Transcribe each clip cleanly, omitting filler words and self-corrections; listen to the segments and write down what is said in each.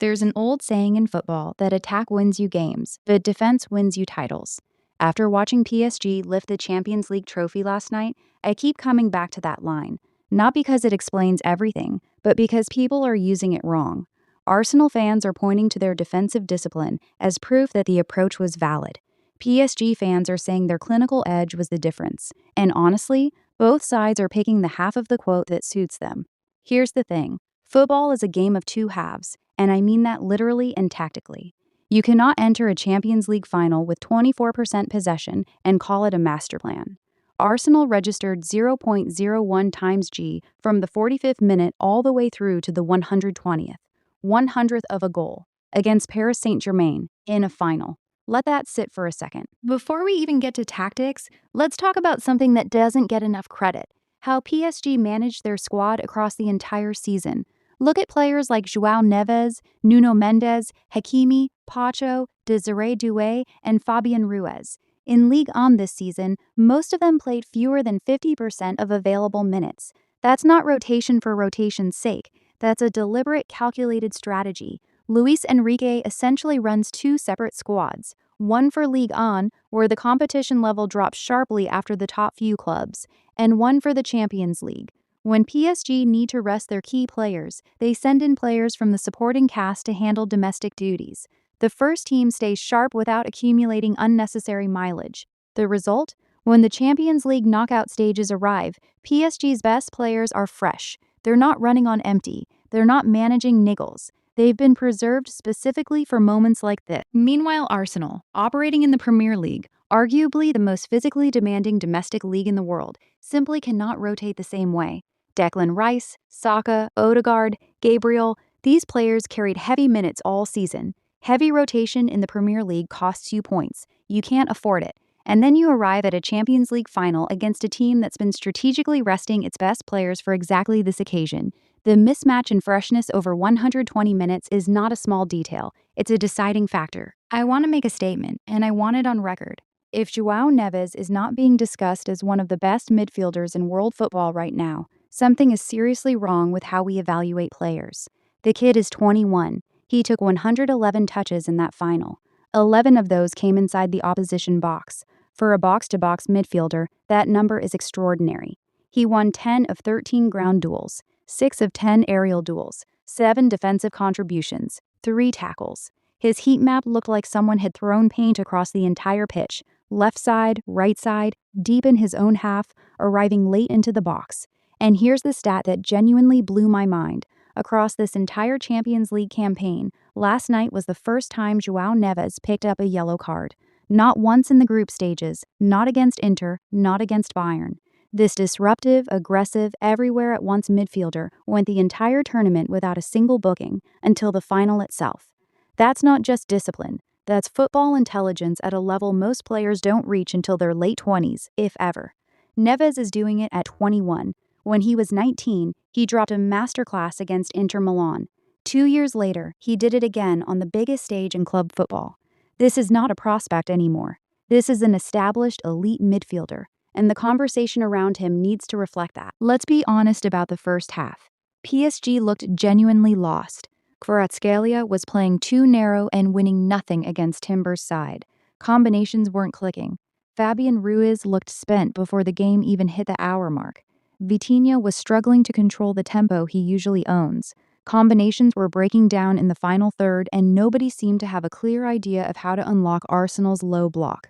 There's an old saying in football that attack wins you games, but defense wins you titles. After watching PSG lift the Champions League trophy last night, I keep coming back to that line. Not because it explains everything, but because people are using it wrong. Arsenal fans are pointing to their defensive discipline as proof that the approach was valid. PSG fans are saying their clinical edge was the difference. And honestly, both sides are picking the half of the quote that suits them. Here's the thing. Football is a game of two halves, and I mean that literally and tactically. You cannot enter a Champions League final with 24% possession and call it a master plan. Arsenal registered 0.01 times G from the 45th minute all the way through to the 120th, 100th of a goal, against Paris Saint-Germain in a final. Let that sit for a second. Before we even get to tactics, let's talk about something that doesn't get enough credit: how PSG managed their squad across the entire season. Look at players like Joao Neves, Nuno Mendes, Hakimi, Pacho, Desiree Doué, and Fabian Ruiz. In Ligue 1 this season, most of them played fewer than 50% of available minutes. That's not rotation for rotation's sake. That's a deliberate, calculated strategy. Luis Enrique essentially runs two separate squads, one for Ligue 1, where the competition level drops sharply after the top few clubs, and one for the Champions League. When PSG need to rest their key players, they send in players from the supporting cast to handle domestic duties. The first team stays sharp without accumulating unnecessary mileage. The result? When the Champions League knockout stages arrive, PSG's best players are fresh. They're not running on empty. They're not managing niggles. They've been preserved specifically for moments like this. Meanwhile, Arsenal, operating in the Premier League, arguably the most physically demanding domestic league in the world, simply cannot rotate the same way. Declan Rice, Saka, Odegaard, Gabriel, these players carried heavy minutes all season. Heavy rotation in the Premier League costs you points. You can't afford it. And then you arrive at a Champions League final against a team that's been strategically resting its best players for exactly this occasion. The mismatch in freshness over 120 minutes is not a small detail. It's a deciding factor. I want to make a statement, and I want it on record. If Joao Neves is not being discussed as one of the best midfielders in world football right now, something is seriously wrong with how we evaluate players. The kid is 21. He took 111 touches in that final. 11 of those came inside the opposition box. For a box-to-box midfielder, that number is extraordinary. He won 10 of 13 ground duels, 6 of 10 aerial duels, 7 defensive contributions, 3 tackles. His heat map looked like someone had thrown paint across the entire pitch, left side, right side, deep in his own half, arriving late into the box. And here's the stat that genuinely blew my mind. Across this entire Champions League campaign, last night was the first time Joao Neves picked up a yellow card. Not once in the group stages, not against Inter, not against Bayern. This disruptive, aggressive, everywhere-at-once midfielder went the entire tournament without a single booking until the final itself. That's not just discipline. That's football intelligence at a level most players don't reach until their late 20s, if ever. Neves is doing it at 21. When he was 19, he dropped a masterclass against Inter Milan. 2 years later, he did it again on the biggest stage in club football. This is not a prospect anymore. This is an established elite midfielder, and the conversation around him needs to reflect that. Let's be honest about the first half. PSG looked genuinely lost. Kvaratskhelia was playing too narrow and winning nothing against Timber's side. Combinations weren't clicking. Fabian Ruiz looked spent before the game even hit the hour mark. Vitinha was struggling to control the tempo he usually owns. Combinations were breaking down in the final third, and nobody seemed to have a clear idea of how to unlock Arsenal's low block.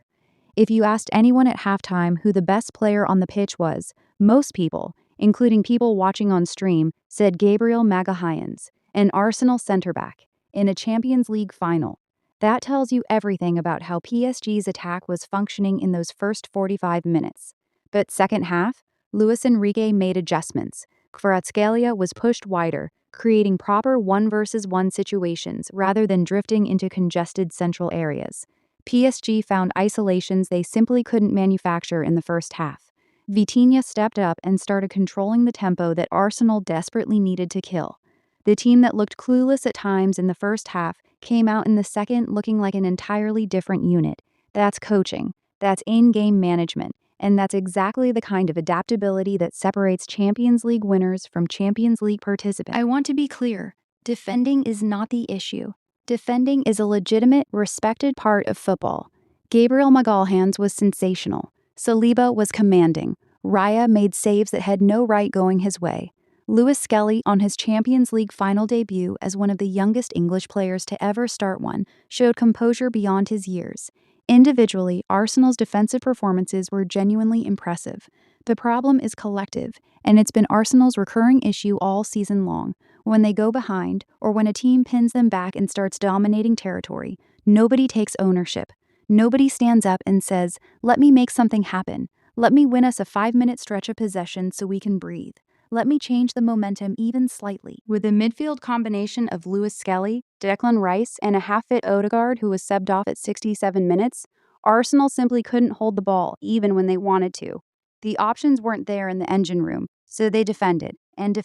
If you asked anyone at halftime who the best player on the pitch was, most people, including people watching on stream, said Gabriel Magalhães, an Arsenal centre-back, in a Champions League final. That tells you everything about how PSG's attack was functioning in those first 45 minutes. But second half, Luis Enrique made adjustments. Kvaratskhelia was pushed wider, creating proper 1-versus-1 situations rather than drifting into congested central areas. PSG found isolations they simply couldn't manufacture in the first half. Vitinha stepped up and started controlling the tempo that Arsenal desperately needed to kill. The team that looked clueless at times in the first half came out in the second looking like an entirely different unit. That's coaching. That's in-game management. And that's exactly the kind of adaptability that separates Champions League winners from Champions League participants. I want to be clear. Defending is not the issue. Defending is a legitimate, respected part of football. Gabriel Magalhães was sensational. Saliba was commanding. Raya made saves that had no right going his way. Lewis Skelly, on his Champions League final debut as one of the youngest English players to ever start one, showed composure beyond his years. Individually, Arsenal's defensive performances were genuinely impressive. The problem is collective, and it's been Arsenal's recurring issue all season long. When they go behind, or when a team pins them back and starts dominating territory, nobody takes ownership. Nobody stands up and says, "Let me make something happen. Let me win us a 5-minute stretch of possession so we can breathe. Let me change the momentum even slightly." With a midfield combination of Lewis Skelly, Declan Rice, and a half-fit Odegaard who was subbed off at 67 minutes, Arsenal simply couldn't hold the ball even when they wanted to. The options weren't there in the engine room, so they defended, and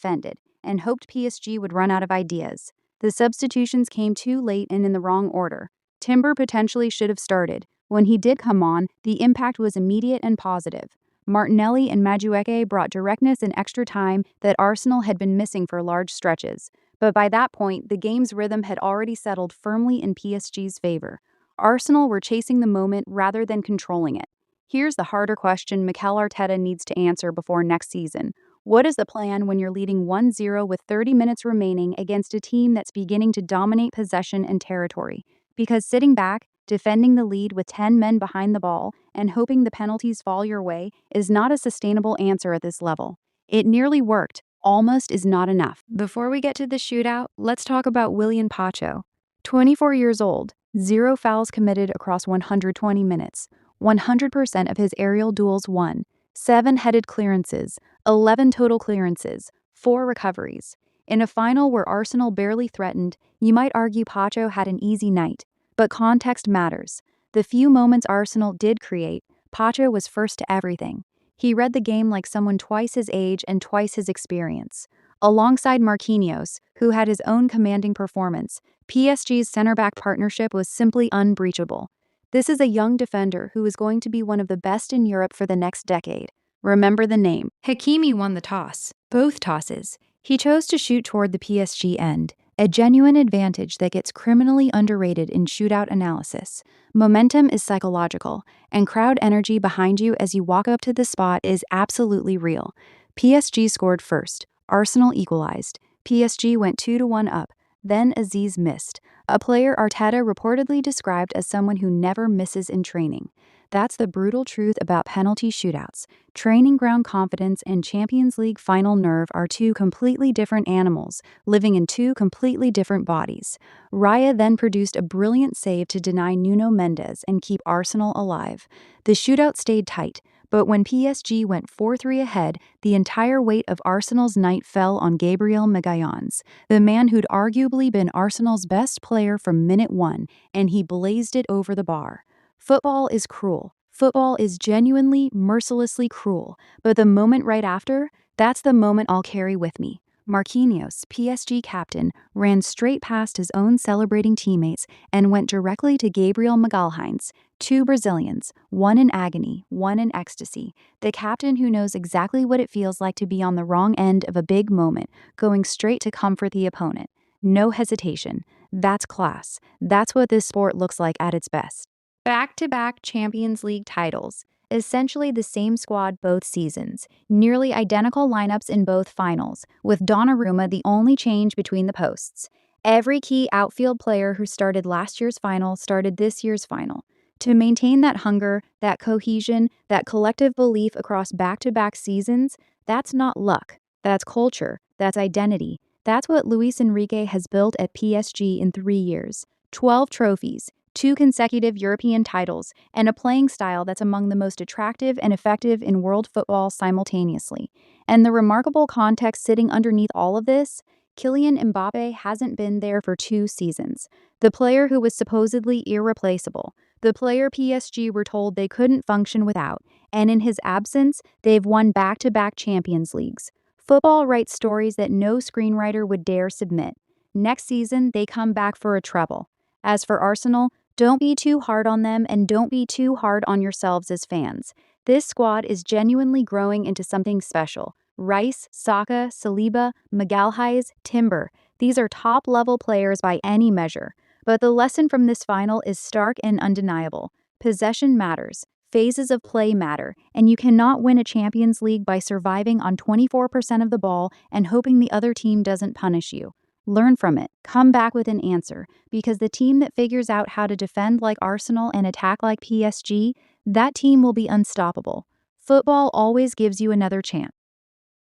hoped PSG would run out of ideas. The substitutions came too late and in the wrong order. Timber potentially should have started. When he did come on, the impact was immediate and positive. Martinelli and Madueke brought directness and extra time that Arsenal had been missing for large stretches. But by that point, the game's rhythm had already settled firmly in PSG's favor. Arsenal were chasing the moment rather than controlling it. Here's the harder question Mikel Arteta needs to answer before next season. What is the plan when you're leading 1-0 with 30 minutes remaining against a team that's beginning to dominate possession and territory? Because sitting back, defending the lead with 10 men behind the ball, and hoping the penalties fall your way is not a sustainable answer at this level. It nearly worked. Almost is not enough. Before we get to the shootout, let's talk about Willian Pacho. 24 years old, 0 fouls committed across 120 minutes, 100% of his aerial duels won, 7 headed clearances, 11 total clearances, 4 recoveries. In a final where Arsenal barely threatened, you might argue Pacho had an easy night. But context matters. The few moments Arsenal did create, Pacho was first to everything. He read the game like someone twice his age and twice his experience. Alongside Marquinhos, who had his own commanding performance, PSG's center-back partnership was simply unbreachable. This is a young defender who is going to be one of the best in Europe for the next decade. Remember the name. Hakimi won the toss. Both tosses. He chose to shoot toward the PSG end. A genuine advantage that gets criminally underrated in shootout analysis. Momentum is psychological, and crowd energy behind you as you walk up to the spot is absolutely real. PSG scored first. Arsenal equalized. PSG went 2-1 up. Then Aziz missed. A player Arteta reportedly described as someone who never misses in training. That's the brutal truth about penalty shootouts. Training ground confidence and Champions League final nerve are two completely different animals, living in two completely different bodies. Raya then produced a brilliant save to deny Nuno Mendes and keep Arsenal alive. The shootout stayed tight, but when PSG went 4-3 ahead, the entire weight of Arsenal's night fell on Gabriel Magalhães, the man who'd arguably been Arsenal's best player from minute one, and he blazed it over the bar. Football is cruel. Football is genuinely, mercilessly cruel. But the moment right after, that's the moment I'll carry with me. Marquinhos, PSG captain, ran straight past his own celebrating teammates and went directly to Gabriel Magalhães, 2 Brazilians, one in agony, one in ecstasy. The captain who knows exactly what it feels like to be on the wrong end of a big moment, going straight to comfort the opponent. No hesitation. That's class. That's what this sport looks like at its best. Back-to-back Champions League titles, essentially the same squad both seasons, nearly identical lineups in both finals, with Donnarumma the only change between the posts. Every key outfield player who started last year's final started this year's final. To maintain that hunger, that cohesion, that collective belief across back-to-back seasons, that's not luck, that's culture, that's identity. That's what Luis Enrique has built at PSG in 3 years. 12 trophies, 2 consecutive European titles, and a playing style that's among the most attractive and effective in world football simultaneously. And the remarkable context sitting underneath all of this, Kylian Mbappe hasn't been there for 2 seasons. The player who was supposedly irreplaceable, the player PSG were told they couldn't function without, and in his absence, they've won back-to-back Champions Leagues. Football writes stories that no screenwriter would dare submit. Next season, they come back for a treble. As for Arsenal, don't be too hard on them and don't be too hard on yourselves as fans. This squad is genuinely growing into something special. Rice, Saka, Saliba, Magalhães, Timber. These are top-level players by any measure. But the lesson from this final is stark and undeniable. Possession matters. Phases of play matter, and you cannot win a Champions League by surviving on 24% of the ball and hoping the other team doesn't punish you. Learn from it. Come back with an answer, because the team that figures out how to defend like Arsenal and attack like PSG, that team will be unstoppable. Football always gives you another chance.